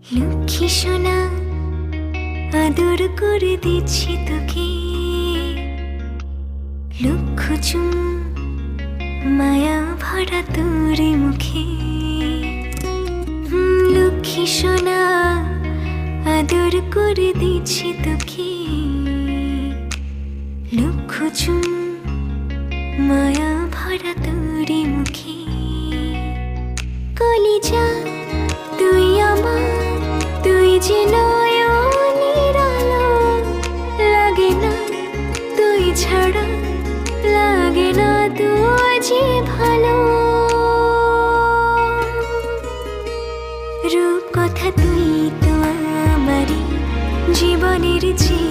লক্ষ্মী সোনা আদর করে দিচ্ছি তোকে, লক্ষ চুমু মায়া ভরা তোর মুখে। লক্ষ্মী সোনা আদর করে দিচ্ছি তোকে, লক্ষ চুমু মায়া ভরা তোর মুখে। কলিজা তুই আমার, তুই যে নয়নের আলো, লাগে না তুই ছাড়া, লাগে না তুই যে ভালো। রূপ কথা তুই তো আমারই জীবনের যে